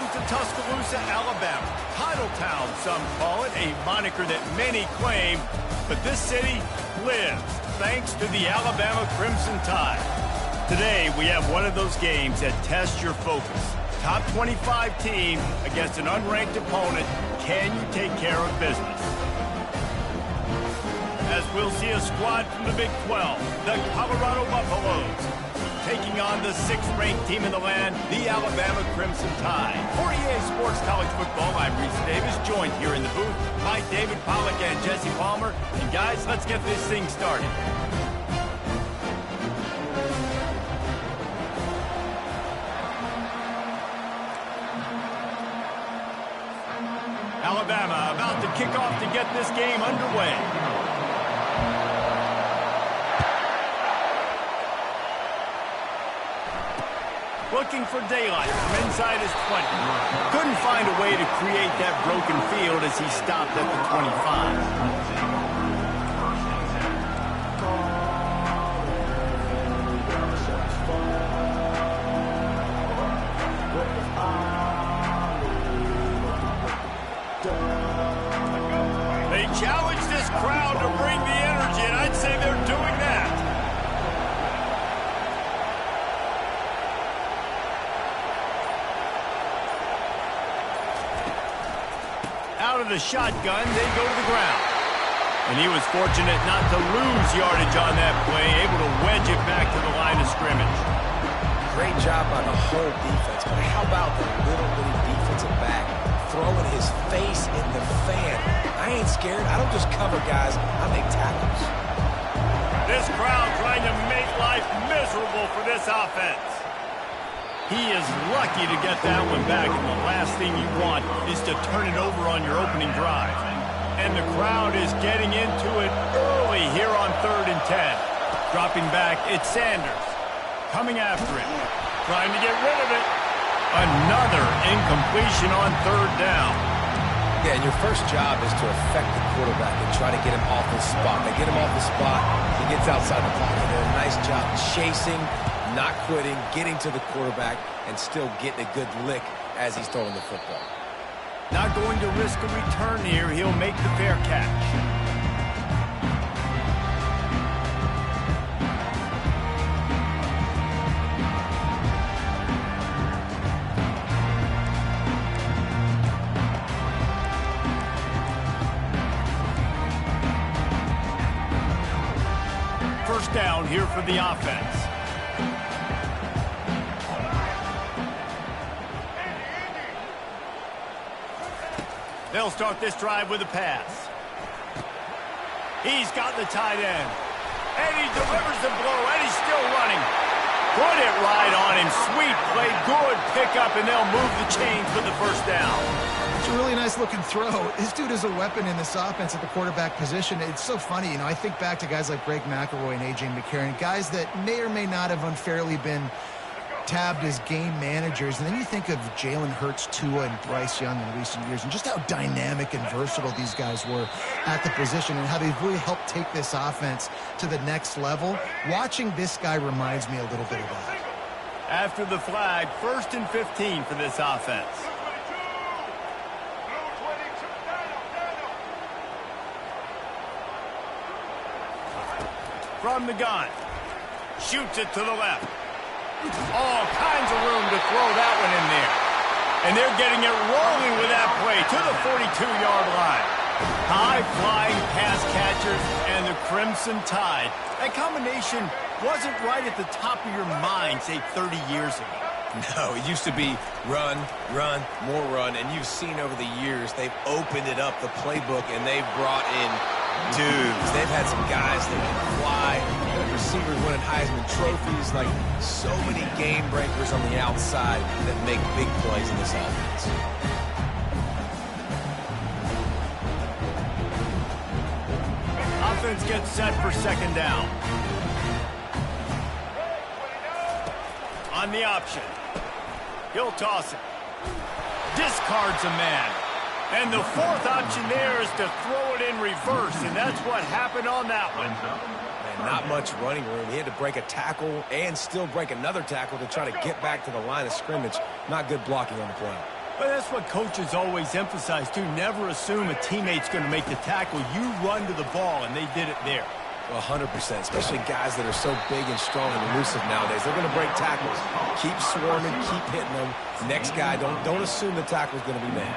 Welcome to Tuscaloosa, Alabama. Titletown, some call it, a moniker that many claim, but this city lives thanks to the Alabama Crimson Tide. Today, we have one of those games that tests your focus. Top 25 team against an unranked opponent. Can you take care of business? As we'll see a squad from the Big 12, the Colorado Buffaloes, taking on the 6th-ranked team in the land, the Alabama Crimson Tide. For EA Sports College Football, I'm Reese Davis, joined here in the booth by David Pollack and Jesse Palmer. And guys, let's get this thing started. Alabama about to kick off to get this game underway. Looking for daylight from inside his 20. Couldn't find a way to create that broken field as he stopped at the 25. They challenge this crowd to bring the energy, and I'd say they're doing that. Out of the shotgun, they go to the ground. And he was fortunate not to lose yardage on that play, able to wedge it back to the line of scrimmage. Great job by the whole defense, but how about the little bitty defensive back throwing his face in the fan? I ain't scared. I don't just cover guys. I make tackles. This crowd trying to make life miserable for this offense. He is lucky to get that one back, and the last thing you want is to turn it over on your opening drive. And the crowd is getting into it early here on 3rd and 10. Dropping back, it's Sanders. Coming after it. Trying to get rid of it. Another incompletion on 3rd down. Yeah, and your first job is to affect the quarterback and try to get him off the spot. They get him off the spot, he gets outside the pocket. They did a nice job chasing, not quitting, getting to the quarterback, and still getting a good lick as he's throwing the football. Not going to risk a return here. He'll make the fair catch. First down here for the offense. They'll start this drive with a pass. He's got the tight end. And he delivers the blow, and he's still running. Put it right on him. Sweet play, good pickup, and they'll move the chains with the first down. It's a really nice-looking throw. This dude is a weapon in this offense at the quarterback position. It's so funny, I think back to guys like Greg McElroy and A.J. McCarron, guys that may or may not have unfairly been tabbed as game managers, and then you think of Jalen Hurts, Tua, and Bryce Young in recent years, and just how dynamic and versatile these guys were at the position and how they've really helped take this offense to the next level. Watching this guy reminds me a little bit of that. After the flag, 1st and 15 for this offense. From the gun. Shoots it to the left. All kinds of room to throw that one in there. And they're getting it rolling with that play to the 42-yard line. High-flying pass catchers and the Crimson Tide. That combination wasn't right at the top of your mind, say, 30 years ago. No, it used to be run, run, more run, and you've seen over the years they've opened it up, the playbook, and they've brought in dudes. They've had some guys that can fly, receivers winning Heisman trophies, like so many game breakers on the outside that make big plays in this offense. Offense gets set for 2nd down. On the option. He'll toss it. Discards a man. And the 4th option there is to throw it in reverse, and that's what happened on that one. Man, not much running room. He had to break a tackle and still break another tackle to try to get back to the line of scrimmage. Not good blocking on the play. But that's what coaches always emphasize, too. Never assume a teammate's going to make the tackle. You run to the ball, and they did it there. 100%, especially guys that are so big and strong and elusive nowadays. They're going to break tackles. Keep swarming, keep hitting them. Next guy, don't assume the tackle's going to be made.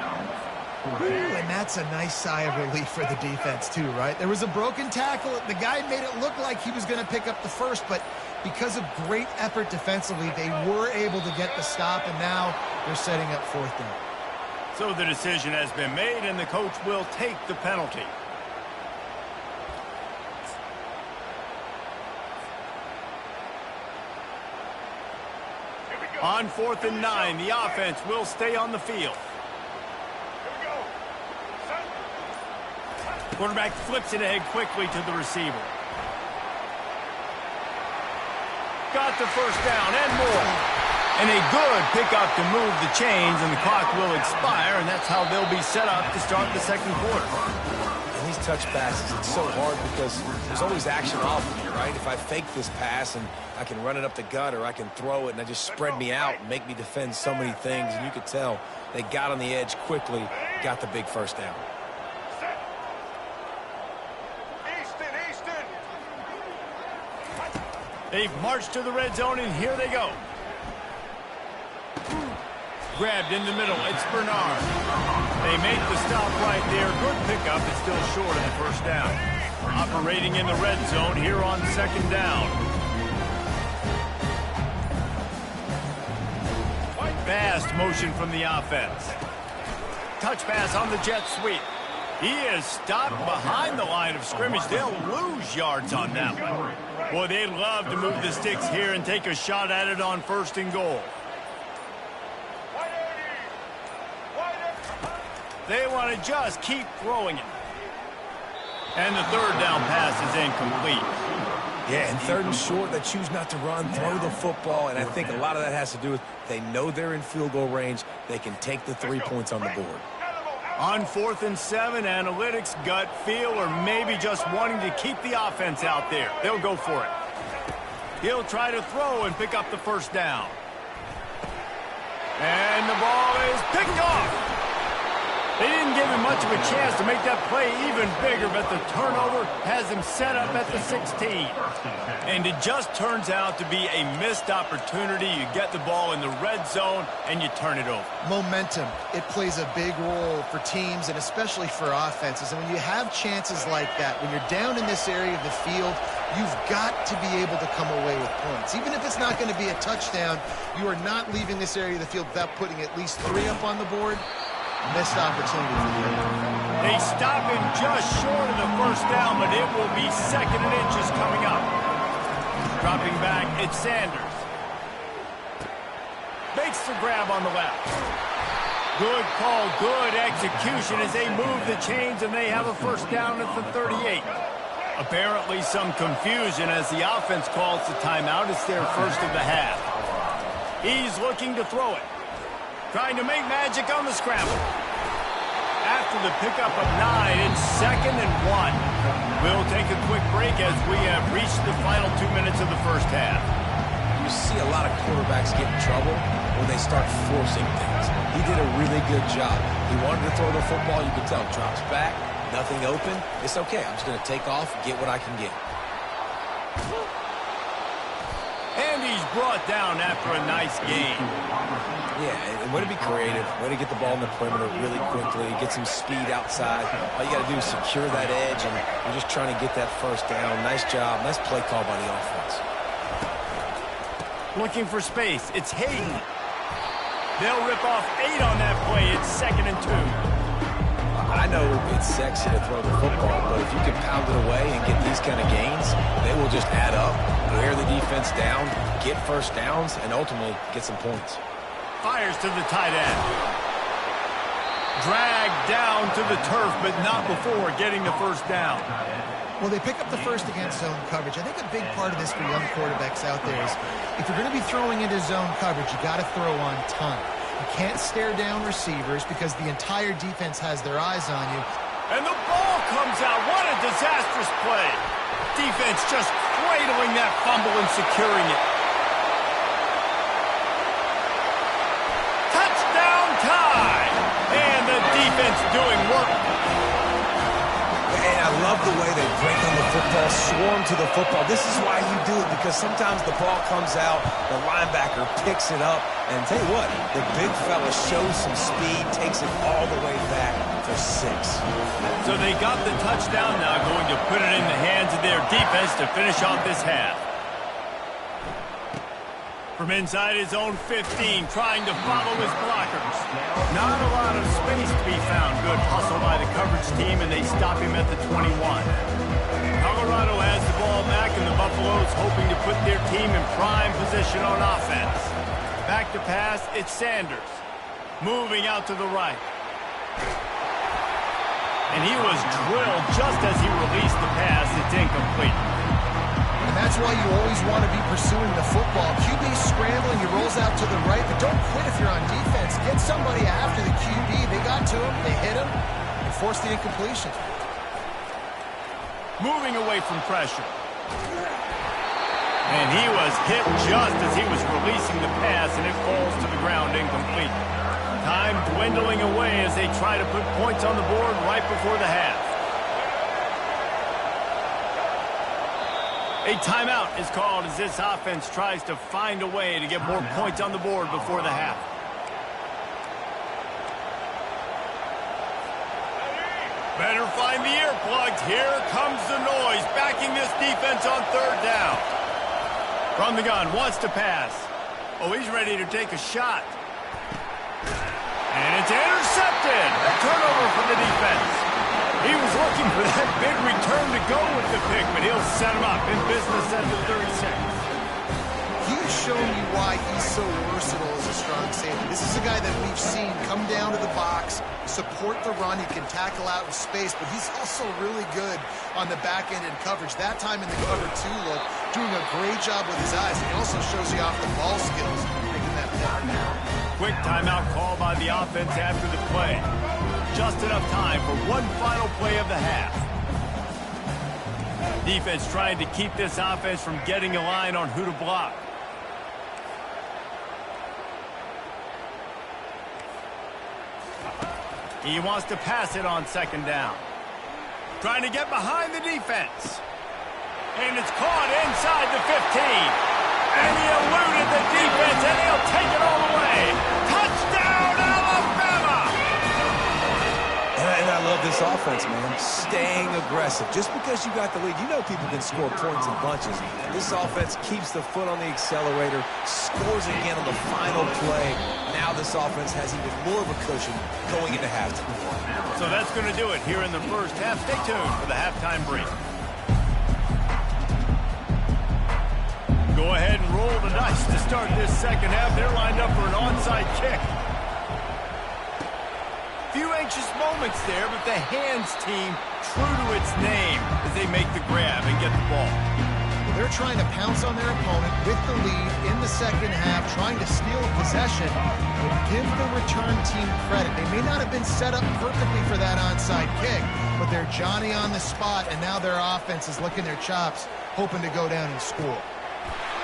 Ooh, and that's a nice sigh of relief for the defense, too, right? There was a broken tackle. The guy made it look like he was going to pick up the first, but because of great effort defensively, they were able to get the stop, and now they're setting up fourth down. So the decision has been made, and the coach will take the penalty. On 4th and 9, the offense will stay on the field. Quarterback flips it ahead quickly to the receiver. Got the first down and more. And a good pickup to move the chains, and the clock will expire, and that's how they'll be set up to start the second quarter. And these touch passes, it's so hard because there's always action off of you, right? If I fake this pass and I can run it up the gut, or I can throw it and I just spread me out and make me defend so many things, and you could tell they got on the edge quickly, got the big first down. They've marched to the red zone, and here they go. Grabbed in the middle. It's Bernard. They make the stop right there. Good pickup. It's still short of the first down. Operating in the red zone here on second down. Fast motion from the offense. Touch pass on the jet sweep. He is stopped behind the line of scrimmage. They'll lose yards on that one. Boy, they'd love to move the sticks here and take a shot at it on 1st and goal. They want to just keep throwing it. And the 3rd down pass is incomplete. Yeah, and 3rd and short, they choose not to run, throw the football, and I think a lot of that has to do with they know they're in field goal range. They can take the 3 points on the board. On 4th and 7, analytics, gut feel, or maybe just wanting to keep the offense out there. They'll go for it. He'll try to throw and pick up the first down. And the ball is picked off. They didn't give him much of a chance to make that play even bigger, but the turnover has him set up at the 16. And it just turns out to be a missed opportunity. You get the ball in the red zone, and you turn it over. Momentum. It plays a big role for teams and especially for offenses. And when you have chances like that, when you're down in this area of the field, you've got to be able to come away with points. Even if it's not going to be a touchdown, you are not leaving this area of the field without putting at least 3 up on the board. Missed opportunity for them. They stop him just short of the first down, but it will be 2nd and inches coming up. Dropping back, it's Sanders. Makes the grab on the left. Good call, good execution as they move the chains, and they have a first down at the 38. Apparently some confusion as the offense calls the timeout. It's their first of the half. He's looking to throw it. Trying to make magic on the scramble. After the pickup of 9, it's 2nd and 1. We'll take a quick break as we have reached the final 2 minutes of the first half. You see a lot of quarterbacks get in trouble when they start forcing things. He did a really good job. He wanted to throw the football. You could tell. Drops back. Nothing open. It's okay. I'm just going to take off and get what I can get. And he's brought down after a nice game. Yeah, and way to be creative, way to get the ball in the perimeter really quickly, get some speed outside. All you got to do is secure that edge, and you're just trying to get that first down. Nice job. Nice play call by the offense. Looking for space. It's Hayden. They'll rip off 8 on that play. It's 2nd and 2. I know it's sexy to throw the football, but if you can pound it away and get these kind of gains, they will just add up, wear the defense down, get first downs, and ultimately get some points. Fires to the tight end. Dragged down to the turf, but not before getting the first down. Well, they pick up the first against zone coverage. I think a big part of this for young quarterbacks out there is if you're going to be throwing into zone coverage, you got to throw on time. You can't stare down receivers because the entire defense has their eyes on you. And the ball comes out. What a disastrous play. Defense just cradling that fumble and securing it. Touchdown tie. defense doing work. And I love the way they break on the football, swarm to the football. This is why you do it, because sometimes the ball comes out, the linebacker picks it up, and tell you what, the big fella shows some speed, takes it all the way back for 6. So they got the touchdown, now going to put it in the hands of their defense to finish off this half. From inside his own 15, trying to follow his blockers. Not a lot of space to be found. Good hustle by the coverage team, and they stop him at the 21. Colorado has the ball back, and the Buffaloes hoping to put their team in prime position on offense. Back to pass, it's Sanders. Moving out to the right. And he was drilled just as he released the pass. It's incomplete. And that's why you always want to be pursuing the football. QB's scrambling, he rolls out to the right, but don't quit if you're on defense. Get somebody after the QB. They got to him, they hit him, and forced the incompletion. Moving away from pressure. And he was hit just as he was releasing the pass, and it falls to the ground incomplete. Time dwindling away as they try to put points on the board right before the half. A timeout is called as this offense tries to find a way to get more points on the board before the half. Better find the earplugs. Here comes the noise, backing this defense on third down. From the gun, wants to pass. Oh, he's ready to take a shot. And it's intercepted. A turnover for the defense. He was looking for that big return to go with the pick, but he'll set him up in business at the 36. He's shown you why he's so versatile as a strong safety. This is a guy that we've seen come down to the box, support the run. He can tackle out in space, but he's also really good on the back end in coverage. That time in the cover 2 look, doing a great job with his eyes. He also shows you off the ball skills, making that pick. Quick timeout call by the offense after the play. Just enough time for one final play of the half. Defense trying to keep this offense from getting a line on who to block. He wants to pass it on second down. Trying to get behind the defense. And it's caught inside the 15. And he eluded the defense, and he'll take it all the way. Touchdown, Alabama! And I love this offense, man. Staying aggressive. Just because you got the lead, you know people can score points in bunches. This offense keeps the foot on the accelerator, scores again on the final play. Now this offense has even more of a cushion going into halftime. So that's going to do it here in the first half. Stay tuned for the halftime break. Go ahead and roll the dice to start this second half. They're lined up for an onside kick. Few anxious moments there, but the hands team true to its name as they make the grab and get the ball. They're trying to pounce on their opponent with the lead in the second half, trying to steal a possession, but give the return team credit. They may not have been set up perfectly for that onside kick, but they're Johnny on the spot, and now their offense is licking their chops, hoping to go down and score.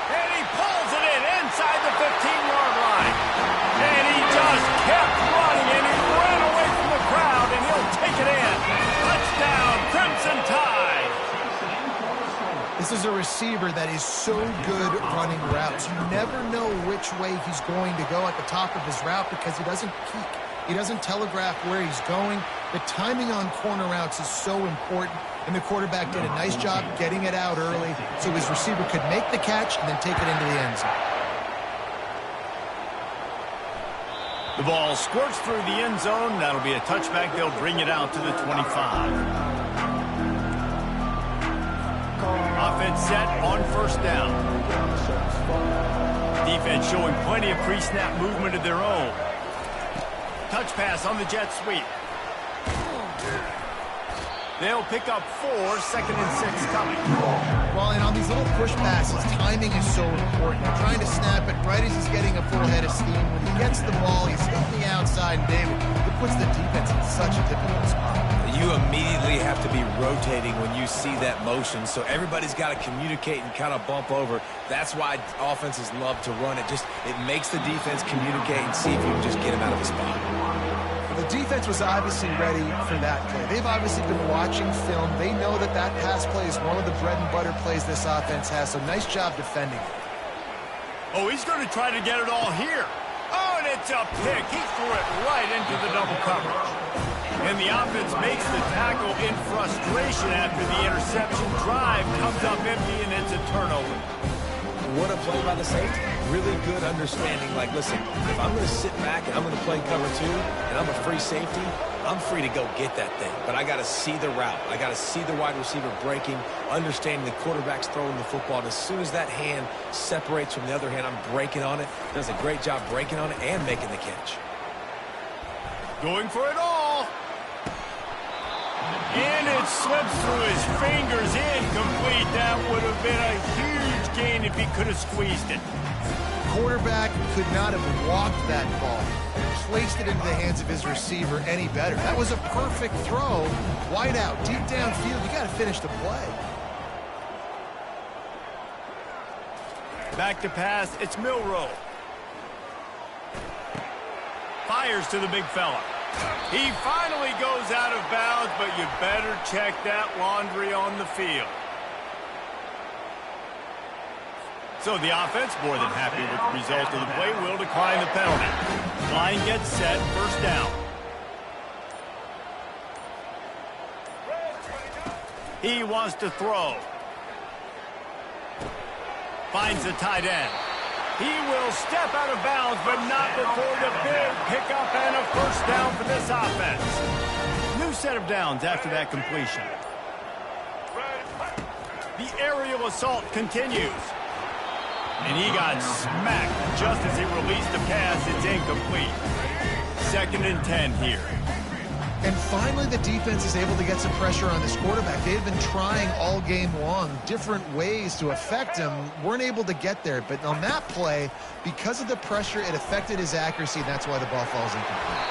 And he pulls it in inside the 15-yard line. And he just kept running, and he ran away from the crowd, and he'll take it in. Touchdown, Crimson Tide. This is a receiver that is so good running routes. You never know which way he's going to go at the top of his route because he doesn't peek. He doesn't telegraph where he's going. The timing on corner routes is so important, and the quarterback did a nice job getting it out early so his receiver could make the catch and then take it into the end zone. The ball squirts through the end zone. That'll be a touchback. They'll bring it out to the 25. Offense set on first down. Defense showing plenty of pre-snap movement of their own. Touch pass on the jet sweep. They'll pick up 4, second and 6 coming. Well, and on these little push passes, timing is so important. They're trying to snap it right as he's getting a full head of steam. When he gets the ball, he's hitting the outside, and David, it puts the defense in such a difficult spot. You immediately have to be rotating when you see that motion, so everybody's got to communicate and kind of bump over. That's why offenses love to run it. It makes the defense communicate and see if you can just get him out of the spot. The defense was obviously ready for that play. They've obviously been watching film. They know that that pass play is one of the bread and butter plays this offense has, so nice job defending it. Oh, he's going to try to get it all here. Oh, and it's a pick. He threw it right into the double coverage. And the offense makes the tackle in frustration after the interception. Drive comes up empty, and it's a turnover. What a play by the Saints. Really good understanding. Like, listen, if I'm going to sit back and I'm going to play cover 2 and I'm a free safety, I'm free to go get that thing. But I got to see the route. I got to see the wide receiver breaking, understanding the quarterback's throwing the football. And as soon as that hand separates from the other hand, I'm breaking on it. Does a great job breaking on it and making the catch. Going for it all. And it slips through his fingers, incomplete. That would have been a huge gain if he could have squeezed it. Quarterback could not have walked that ball and placed it into the hands of his receiver any better. That was a perfect throw. Wide out, deep downfield. You got to finish the play. Back to pass. It's Milroe. Fires to the big fella. He finally goes out of bounds, but you better check that laundry on the field. So the offense, more than happy with the result of the play, will decline the penalty. Line gets set, first down. He wants to throw. Finds the tight end. He will step out of bounds, but not before the big pickup and a first down for this offense. New set of downs after that completion. The aerial assault continues. And he got smacked just as he released the pass. It's incomplete. 2nd and 10 here. And finally, the defense is able to get some pressure on this quarterback. They've been trying all game long different ways to affect him. Weren't able to get there. But on that play, because of the pressure, it affected his accuracy, and that's why the ball falls incomplete.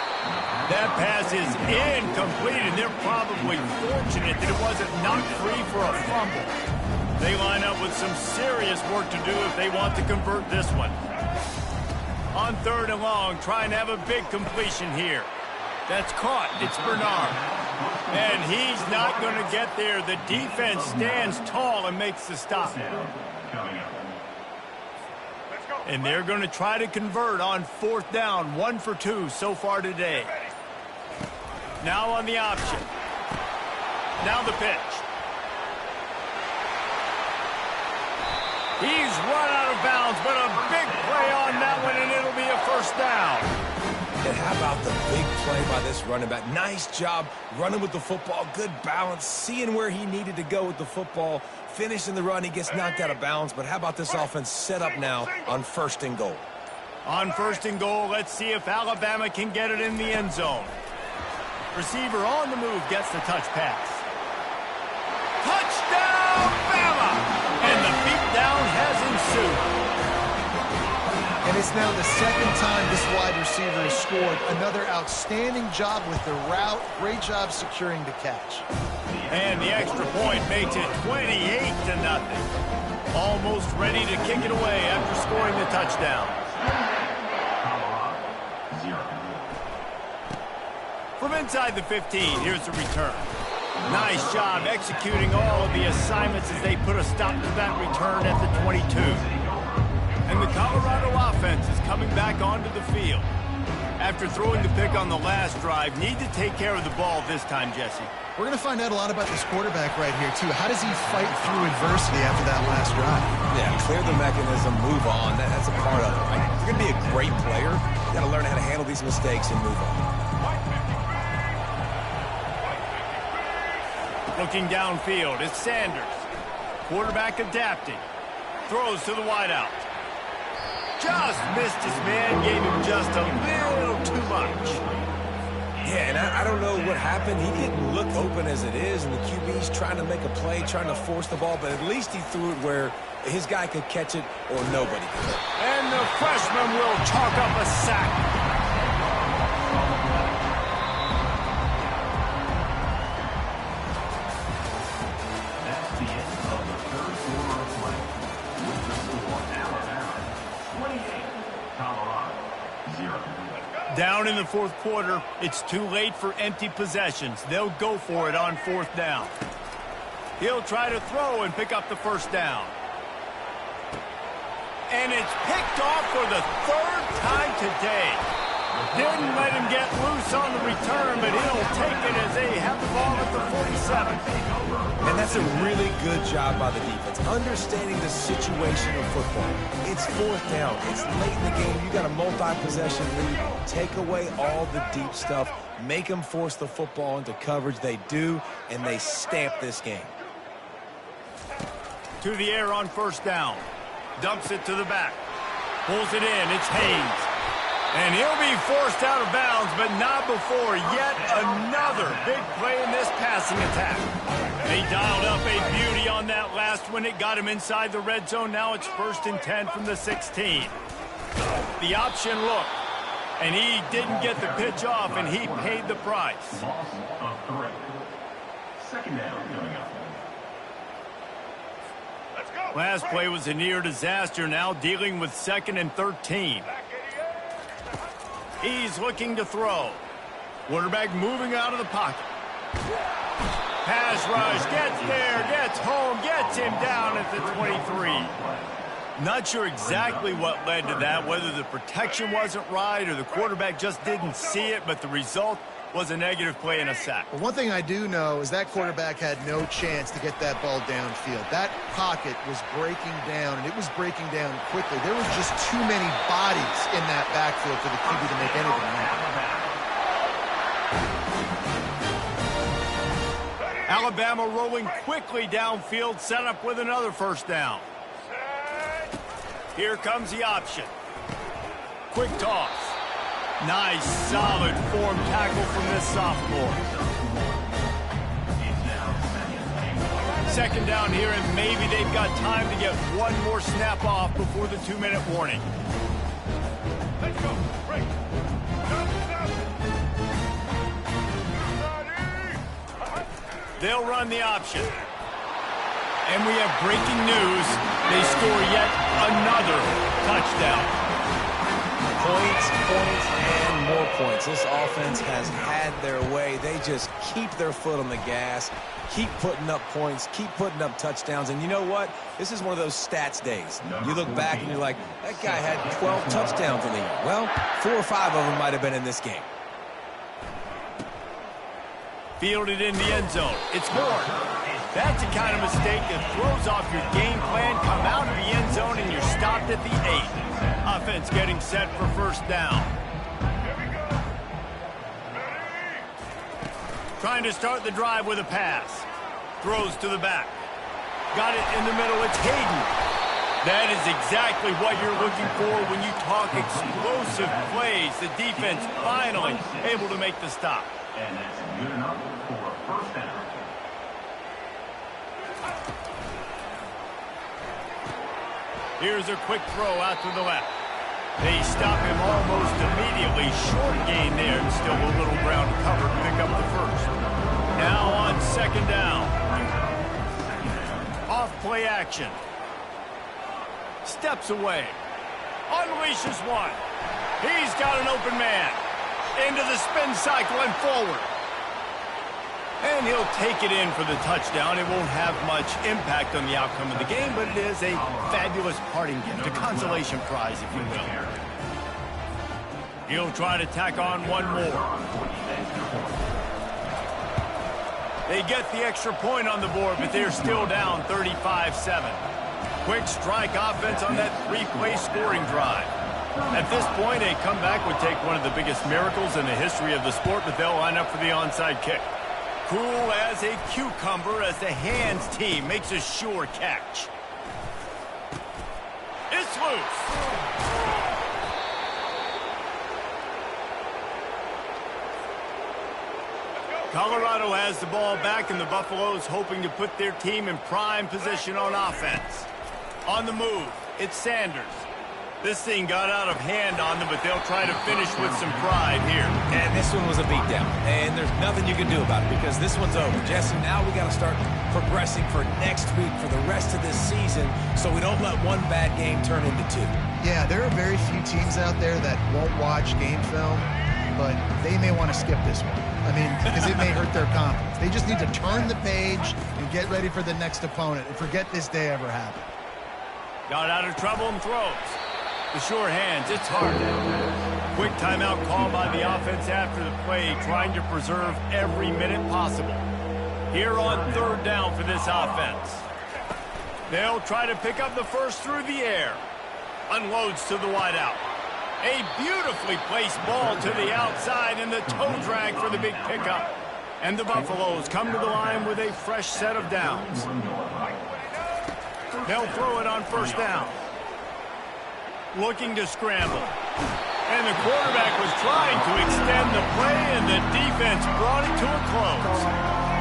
That pass is incomplete, and they're probably fortunate that it wasn't knocked free for a fumble. They line up with some serious work to do if they want to convert this one. On 3rd and long, trying to have a big completion here. That's caught. It's Bernard. And he's not going to get there. The defense stands tall and makes the stop. And they're going to try to convert on 4th down. 1 for 2 so far today. Now on the option. Now the pitch. He's run out of bounds, but a big play on that one, and it'll be a first down. And how about the big play by this running back? Nice job running with the football, good balance, seeing where he needed to go with the football, finishing the run. He gets knocked out of bounds, but how about this offense set up now on 1st and goal? On 1st and goal, let's see if Alabama can get it in the end zone. Receiver on the move gets the touch pass. Touchdown, Bama! And the beatdown has ensued. And it's now the 2nd time this wide receiver has scored. Another outstanding job with the route. Great job securing the catch. And the extra point makes it 28-0. Almost ready to kick it away after scoring the touchdown. From inside the 15, here's the return. Nice job executing all of the assignments as they put a stop to that return at the 22. And the Colorado offense is coming back onto the field. After throwing the pick on the last drive, need to take care of the ball this time, Jesse. We're going to find out a lot about this quarterback right here, too. How does he fight through adversity after that last drive? Yeah, clear the mechanism, move on. That's a part of it, right? If you're going to be a great player, you got to learn how to handle these mistakes and move on. Looking downfield, it's Sanders. Quarterback adapting. Throws to the wideout. Just missed his man, gave him just a little too much. Yeah, and I don't know what happened. He didn't look open as it is, and the QB's trying to make a play, trying to force the ball, but at least he threw it where his guy could catch it or nobody could. And the freshman will chalk up a sack. Down in the fourth quarter, it's too late for empty possessions. They'll go for it on fourth down. He'll try to throw and pick up the first down. And it's picked off for the third time today. Didn't let him get loose on the return, but he'll take it as they have the ball at the 47. And that's a really good job by the defense, understanding the situation of football. It's fourth down. It's late in the game. You got a multi-possession lead. Take away all the deep stuff. Make them force the football into coverage. They do, and they stamp this game. To the air on first down. Dumps it to the back. Pulls it in. It's Haynes. And he'll be forced out of bounds, but not before yet another big play in this passing attack. They dialed up a beauty on that last one. It got him inside the red zone. Now it's 1st and 10 from the 16. The option look. And he didn't get the pitch off, and he paid the price. Loss of 3. Second down coming up. Last play was a near disaster, now dealing with 2nd and 13. He's looking to throw. Quarterback moving out of the pocket. Pass rush, gets there, gets home, gets him down at the 23. Not sure exactly what led to that, whether the protection wasn't right or the quarterback just didn't see it, but the result was a negative play and a sack. Well, one thing I do know is that quarterback had no chance to get that ball downfield. That pocket was breaking down, and it was breaking down quickly. There was just too many bodies in that backfield for the QB to make anything happen. Alabama rolling quickly downfield, set up with another first down. Here comes the option. Quick toss. Nice, solid form tackle from this sophomore. Second down here, and maybe they've got time to get one more snap off before the 2-minute warning. Let's go. Break. They'll run the option. And we have breaking news. They score yet another touchdown. Points, and more points. This offense has had their way. They just keep their foot on the gas, keep putting up points, keep putting up touchdowns. And you know what? This is one of those stats days. You look back and you're like, that guy had 12 touchdowns in the year. Well, 4 or 5 of them might have been in this game. Fielded in the end zone. It's more. That's the kind of mistake that throws off your game plan. Come out of the end zone and you're stopped at the 8. Offense getting set for first down. Trying to start the drive with a pass. Throws to the back. Got it in the middle. It's Hayden. That is exactly what you're looking for when you talk explosive plays. The defense finally able to make the stop. And that's good enough for a first down. Here's a quick throw out to the left. They stop him almost immediately. Short gain there, and still a little ground to cover to pick up the first. Now on second down. Off play action. Steps away. Unleashes one. He's got an open man. Into the spin cycle and forward. And he'll take it in for the touchdown. It won't have much impact on the outcome of the game, but it is a fabulous parting gift, a consolation prize, if you will. He'll try to tack on one more. They get the extra point on the board, but they're still down 35-7. Quick strike offense on that 3-play scoring drive. At this point, a comeback would take one of the biggest miracles in the history of the sport, but they'll line up for the onside kick. Cool as a cucumber as the hands team makes a sure catch. It's loose. Colorado has the ball back, and the Buffaloes hoping to put their team in prime position on offense. On the move, it's Sanders. This thing got out of hand on them, but they'll try to finish with some pride here. And this one was a beatdown, and there's nothing you can do about it because this one's over. Jesse, now we got to start progressing for next week for the rest of this season so we don't let one bad game turn into 2. Yeah, there are very few teams out there that won't watch game film but they may want to skip this one. I mean, because it may hurt their confidence. They just need to turn the page and get ready for the next opponent and forget this day ever happened. Got out of trouble and throws. The sure hands, it's hard. Quick timeout called by the offense after the play, trying to preserve every minute possible. Here on third down for this offense. They'll try to pick up the first through the air. Unloads to the wideout. A beautifully placed ball to the outside and the toe drag for the big pickup. And the Buffaloes come to the line with a fresh set of downs. They'll throw it on first down. Looking to scramble. And the quarterback was trying to extend the play, and the defense brought it to a close.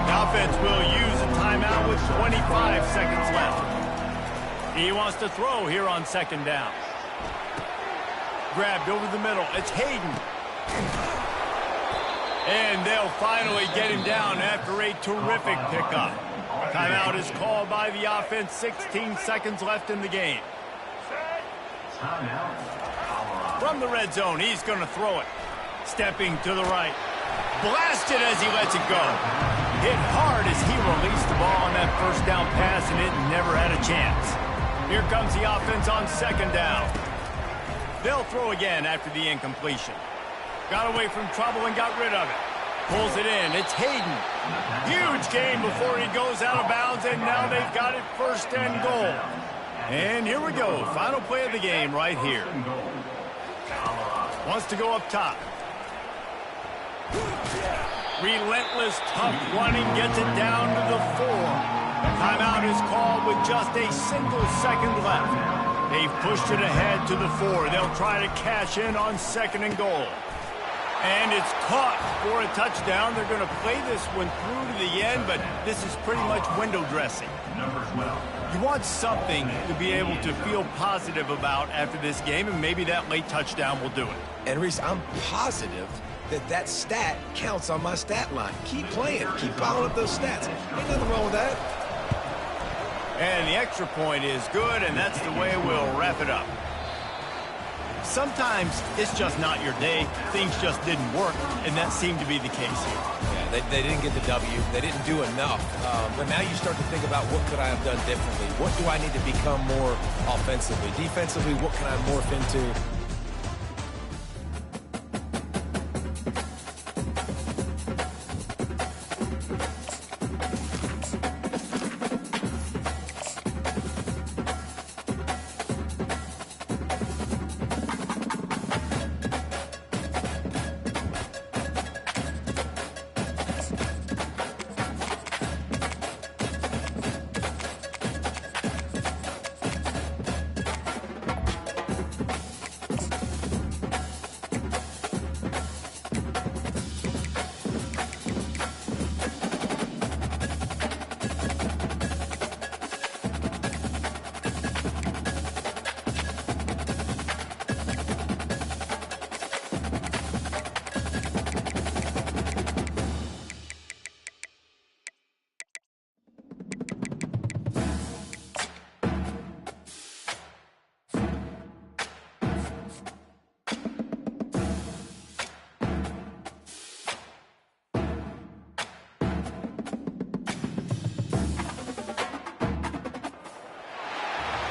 The offense will use a timeout with 25 seconds left. He wants to throw here on second down. Grabbed over the middle. It's Hayden. And they'll finally get him down after a terrific pickup. Timeout is called by the offense. 16 seconds left in the game. From the red zone, he's going to throw it. Stepping to the right. Blasted as he lets it go. Hit hard as he released the ball on that first down pass, and it never had a chance. Here comes the offense on second down. They'll throw again after the incompletion. Got away from trouble and got rid of it. Pulls it in. It's Hayden. Huge gain before he goes out of bounds, and now they've got it first and goal. And here we go. Final play of the game right here. Wants to go up top. Relentless, tough running gets it down to the 4. Timeout is called with just a single second left. They've pushed it ahead to the 4. They'll try to cash in on second and goal. And it's caught for a touchdown. They're going to play this one through to the end, but this is pretty much window dressing. You want something to be able to feel positive about after this game, and maybe that late touchdown will do it. And Reese, I'm positive that stat counts on my stat line. Keep playing. Keep piling up those stats. Ain't nothing wrong with that. And the extra point is good, and that's the way we'll wrap it up. Sometimes it's just not your day. Things just didn't work, and that seemed to be the case here. Yeah, they didn't get the W. They didn't do enough. But now you start to think about what could I have done differently? What do I need to become more offensively? Defensively, what can I morph into?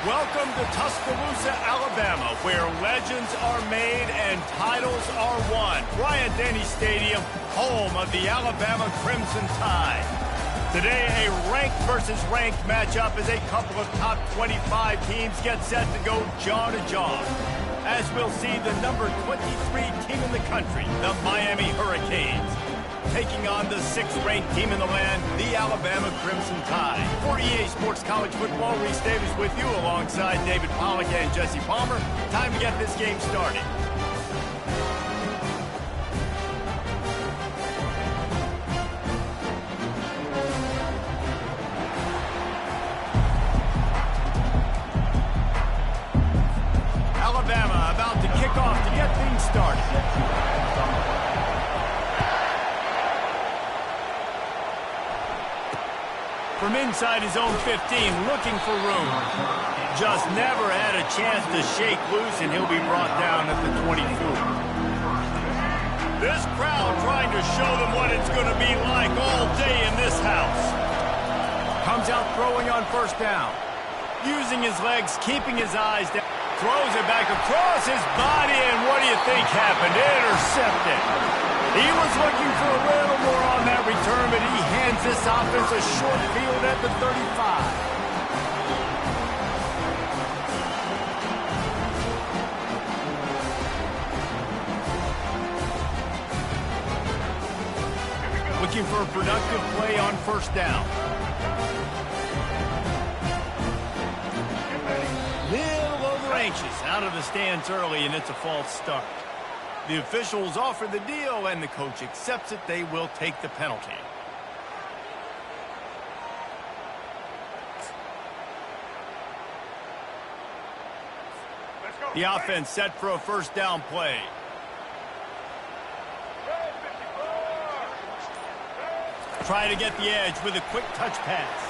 Welcome to Tuscaloosa, Alabama, where legends are made and titles are won. Bryant-Denny Stadium, home of the Alabama Crimson Tide. Today, a ranked versus ranked matchup as a couple of top 25 teams get set to go jaw to jaw. As we'll see the number 23 team in the country, the Miami Hurricanes, taking on the 6th-ranked team in the land, the Alabama Crimson Tide. For EA Sports College Football, Reese Davis with you alongside David Pollack and Jesse Palmer. Time to get this game started. Alabama about to kick off to get things started. From inside his own 15, looking for room. Just never had a chance to shake loose, and he'll be brought down at the 24. This crowd trying to show them what it's going to be like all day in this house. Comes out throwing on first down. Using his legs, keeping his eyes down. Throws it back across his body, and what do you think happened? Intercepted. He was looking for a little more on that return, but he hands this offense a short field at the 35. Looking for a productive play on first down. Little over anxious, out of the stands early, and it's a false start. The officials offer the deal, and the coach accepts it. They will take the penalty. The offense set for a first down play. Try to get the edge with a quick touch pass.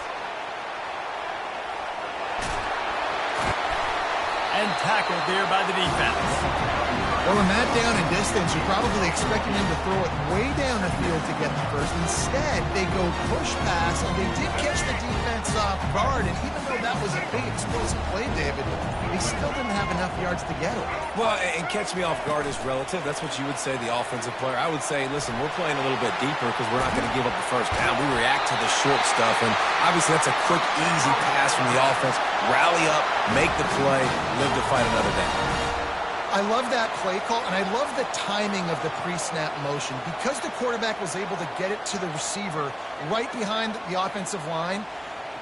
And tackled there by the defense. Well, in that down and distance, you're probably expecting him to throw it way down the field to get the first. Instead, they go push pass, and they did catch the defense off guard. And even though that was a big explosive play, David, they still didn't have enough yards to get it. Well, and catch me off guard is relative. That's what you would say, the offensive player. I would say, listen, we're playing a little bit deeper because we're not going to give up the first down. We react to the short stuff, and obviously that's a quick, easy pass from the offense. Rally up, make the play, live to fight another day. I love that play call, and I love the timing of the pre-snap motion. Because the quarterback was able to get it to the receiver right behind the offensive line,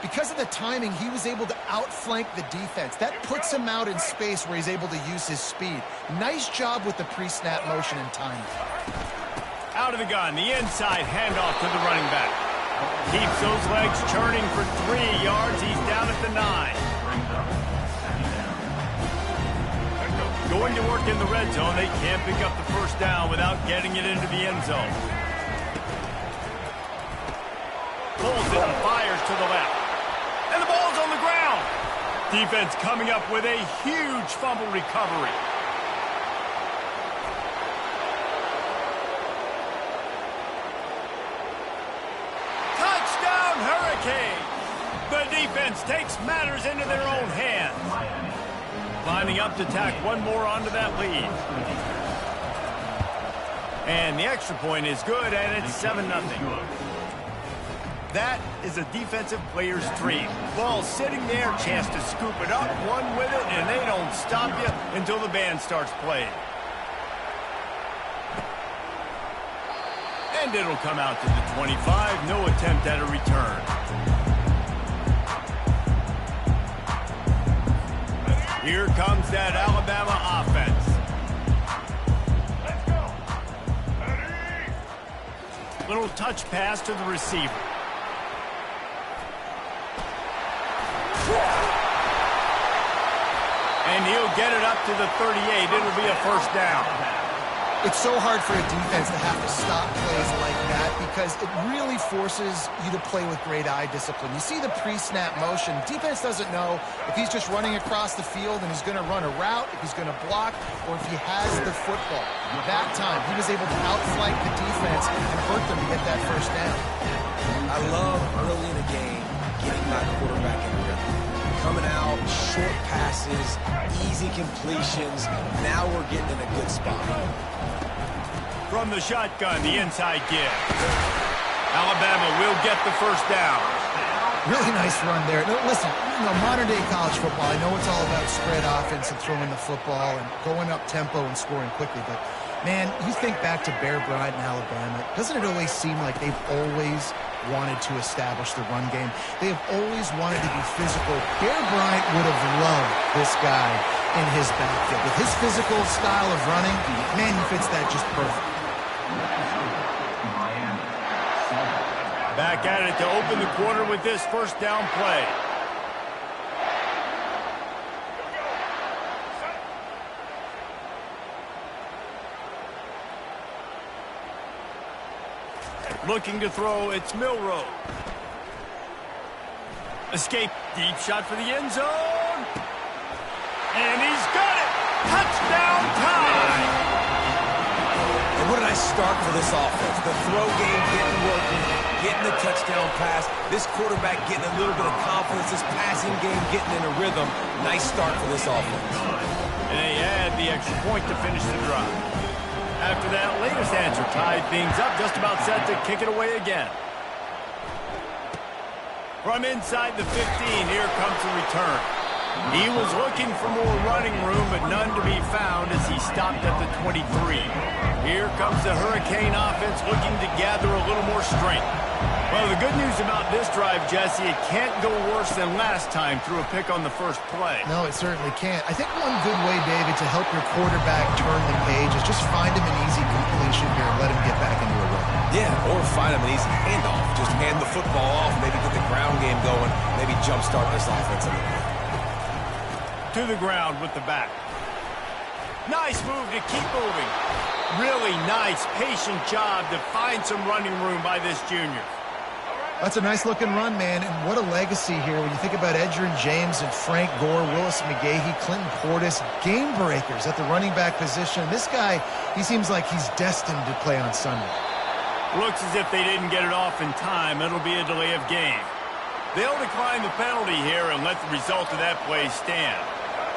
because of the timing, he was able to outflank the defense. That puts him out in space where he's able to use his speed. Nice job with the pre-snap motion and timing. Out of the gun, the inside handoff to the running back. Keeps those legs churning for 3 yards. He's down at the 9. Going to work in the red zone. They can't pick up the first down without getting it into the end zone. Pulls it and fires to the left. And the ball's on the ground. Defense coming up with a huge fumble recovery. Touchdown, Hurricane! The defense takes matters into their own hands. Lining up to tack one more onto that lead. And the extra point is good, and it's 7-0. That is a defensive player's dream. Ball sitting there, chance to scoop it up, one with it, and they don't stop you until the band starts playing. And it'll come out to the 25. No attempt at a return. Here comes that Alabama offense. Little touch pass to the receiver. And he'll get it up to the 38. It'll be a first down. It's so hard for a defense to have to stop plays like that because it really forces you to play with great eye discipline. You see the pre-snap motion. Defense doesn't know if he's just running across the field and he's going to run a route, if he's going to block, or if he has the football. That time, he was able to outflank the defense and hurt them to get that first down. I love early in a game getting my quarterback in rhythm. Coming out, short passes, easy completions. Now we're getting in a good spot. From the shotgun, the inside give. Alabama will get the first down. Really nice run there. No, listen, modern-day college football, I know it's all about spread offense and throwing the football and going up tempo and scoring quickly, but, man, you think back to Bear Bryant in Alabama, doesn't it always seem like they've always wanted to establish the run game? They have always wanted to be physical. Bear Bryant would have loved this guy in his backfield. With his physical style of running, man, he fits that just perfect. Back at it to open the quarter with this first down play. Looking to throw, it's Milroe. Escape, deep shot for the end zone. And he's got it! Touchdown time! And what did I nice start for this offense. The throw game getting working, getting the touchdown pass. This quarterback getting a little bit of confidence. This passing game getting in a rhythm. Nice start for this offense. And they add the extra point to finish the drive. After that latest answer tied things up, just about set to kick it away again. From inside the 15, here comes the return. He was looking for more running room, but none to be found as he stopped at the 23. Here comes the Hurricane offense looking to gather a little more strength. Well, the good news about this drive, Jesse, it can't go worse than last time through a pick on the first play. No, it certainly can't. I think one good way, David, to help your quarterback turn the page is just find him an easy completion here and let him get back into a run. Yeah, or find him an easy handoff. Just hand the football off, maybe get the ground game going, maybe jumpstart this offense a little bit. To the ground with the back. Nice move to keep moving. Really nice, patient job to find some running room by this junior. That's a nice-looking run, man, and what a legacy here when you think about Edgerrin James and Frank Gore, Willis McGahee, Clinton Portis, game breakers at the running back position. This guy, he seems like he's destined to play on Sunday. Looks as if they didn't get it off in time. It'll be a delay of game. They'll decline the penalty here and let the result of that play stand.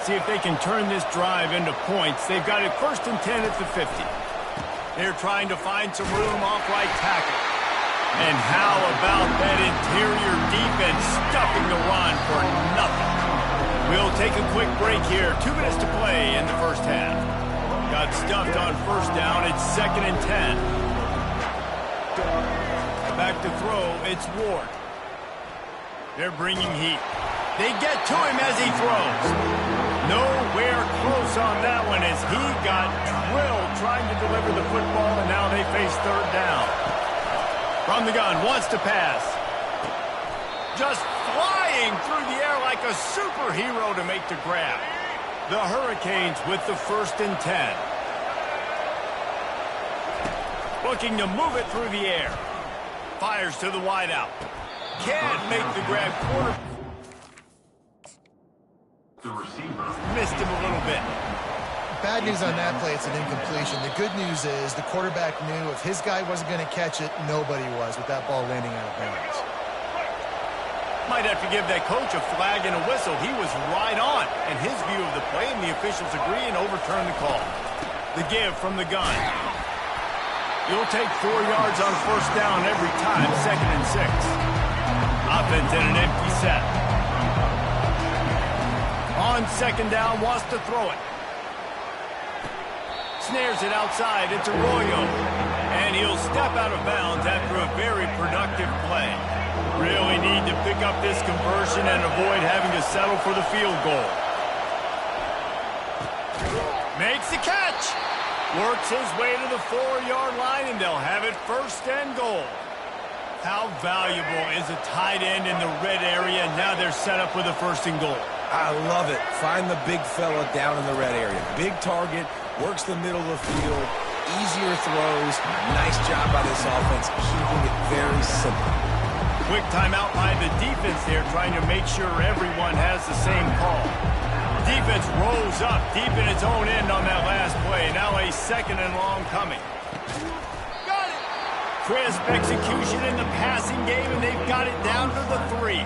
See if they can turn this drive into points. They've got it 1st and 10 at the 50. They're trying to find some room off right tackle. And how about that interior defense stuffing the run for nothing? We'll take a quick break here. 2 minutes to play in the first half. Got stuffed on first down. It's 2nd and 10. Back to throw. It's Ward. They're bringing heat. They get to him as he throws. Nowhere close on that one as he got drilled trying to deliver the football, and now they face 3rd down. From the gun, wants to pass. Just flying through the air like a superhero to make the grab. The Hurricanes with the 1st and 10. Looking to move it through the air. Fires to the wideout. Can't make the grab. Quarter. The receiver Missed him a little bit. Bad news on that play, it's an incompletion. The good news is the quarterback knew if his guy wasn't going to catch it, nobody was with that ball landing out of bounds. Might have to give that coach a flag and a whistle. He was right on, and his view of the play, and the officials agree and overturn the call. The give from the gun. You'll take 4 yards on 1st down every time, 2nd and 6. Offense in an empty set. On 2nd down, wants to throw it. Snares it outside. It's Arroyo. And he'll step out of bounds after a very productive play. Really need to pick up this conversion and avoid having to settle for the field goal. Makes the catch. Works his way to the 4-yard line, and they'll have it 1st and goal. How valuable is a tight end in the red area? Now they're set up with a 1st and goal. I love it. Find the big fella down in the red area. Big target, works the middle of the field, easier throws. Nice job by this offense, keeping it very simple. Quick timeout by the defense there, trying to make sure everyone has the same call. Defense rolls up deep in its own end on that last play. Now a 2nd and long coming. Got it! Crisp execution in the passing game, and they've got it down to the 3.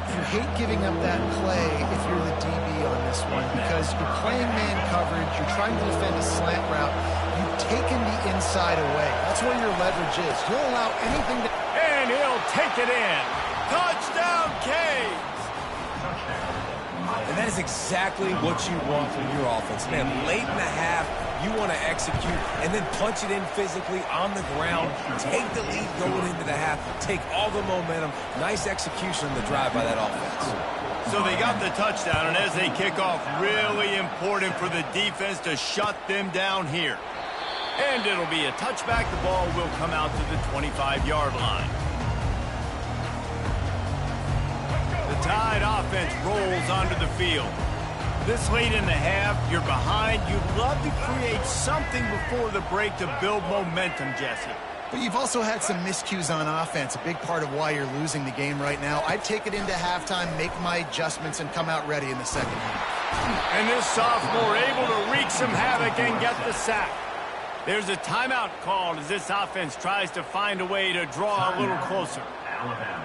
You hate giving up that play if you're the DB on this one because you're playing man coverage, you're trying to defend a slant route, you've taken the inside away. That's where your leverage is. You'll allow anything to... And he'll take it in. Touchdown, Canes! And that is exactly what you want from your offense. Man, late in the half, you want to execute and then punch it in physically on the ground, take the lead going into the half, take all the momentum. Nice execution on the drive by that offense. So they got the touchdown, and as they kick off, really important for the defense to shut them down here. And it'll be a touchback. The ball will come out to the 25-yard line. The Tide offense rolls onto the field. This late in the half, you're behind. You'd love to create something before the break to build momentum, Jesse. But you've also had some miscues on offense, a big part of why you're losing the game right now. I'd take it into halftime, make my adjustments, and come out ready in the 2nd half. And this sophomore able to wreak some havoc and get the sack. There's a timeout called as this offense tries to find a way to draw a little closer. Alabama.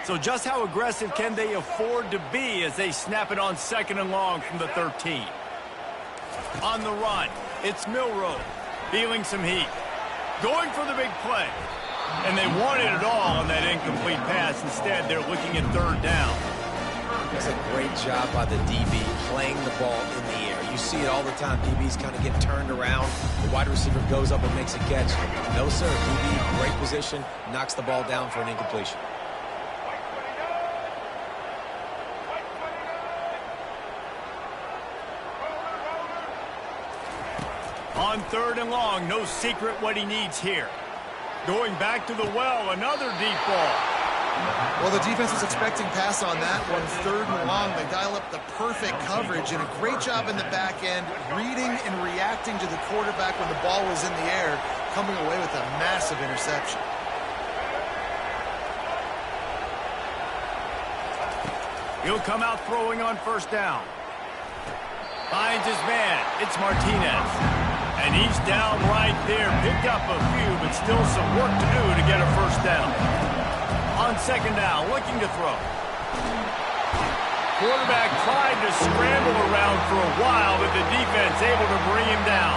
So just how aggressive can they afford to be as they snap it on 2nd and long from the 13? On the run, it's Milroe feeling some heat. Going for the big play. And they wanted it all on that incomplete pass. Instead, they're looking at 3rd down. That's a great job by the DB playing the ball in the air. You see it all the time. DBs kind of get turned around. The wide receiver goes up and makes a catch. No, sir. DB, great position, knocks the ball down for an incompletion. On 3rd and long, no secret what he needs here. Going back to the well, another deep ball. Well, the defense was expecting pass on that one. 3rd and long, they dial up the perfect coverage and a great job in the back end, reading and reacting to the quarterback when the ball was in the air, coming away with a massive interception. He'll come out throwing on 1st down. Finds his man. It's Martinez. And he's down right there. Picked up a few, but still some work to do to get a 1st down. On 2nd down, looking to throw. Quarterback tried to scramble around for a while, but the defense able to bring him down.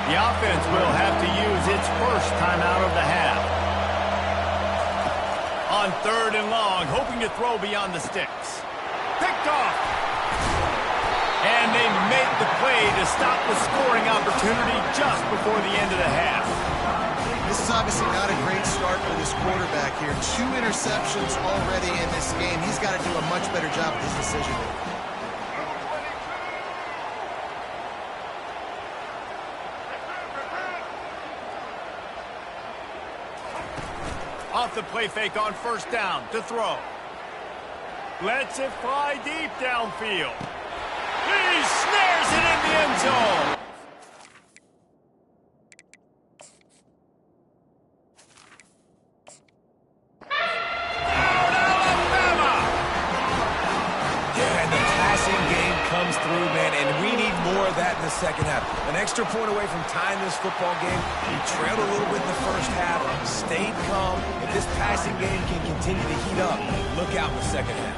The offense will have to use its 1st timeout of the half. On 3rd and long, hoping to throw beyond the sticks. Picked off. And they make the play to stop the scoring opportunity just before the end of the half. This is obviously not a great start for this quarterback here. 2 interceptions already in this game. He's got to do a much better job with his decision making. Off the play fake on 1st down to throw. Lets it fly deep downfield. He snares it in the end zone. Alabama! Yeah, and the passing game comes through, man, and we need more of that in the 2nd half. An extra point away from tying this football game. He trailed a little bit in the 1st half, stayed calm. If this passing game can continue to heat up, look out in the 2nd half.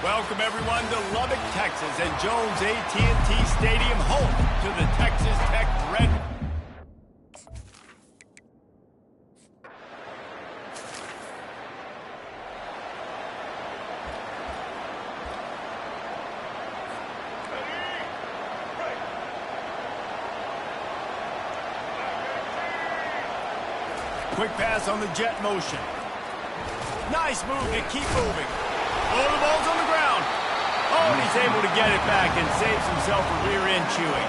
Welcome everyone to Lubbock, Texas, and Jones AT&T Stadium, home to the Texas Tech Red. Quick pass on the jet motion. Nice move to keep moving. Oh, the ball's on the ground. Oh, and he's able to get it back and saves himself a rear end chewing.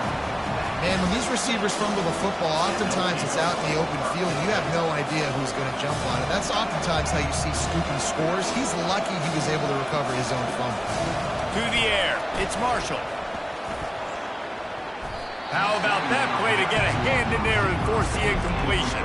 Man, when these receivers fumble the football, oftentimes it's out in the open field. You have no idea who's going to jump on it. That's oftentimes how you see Scoopy scores. He's lucky he was able to recover his own fumble. To the air, it's Marshall. How about that play to get a hand in there and force the incompletion?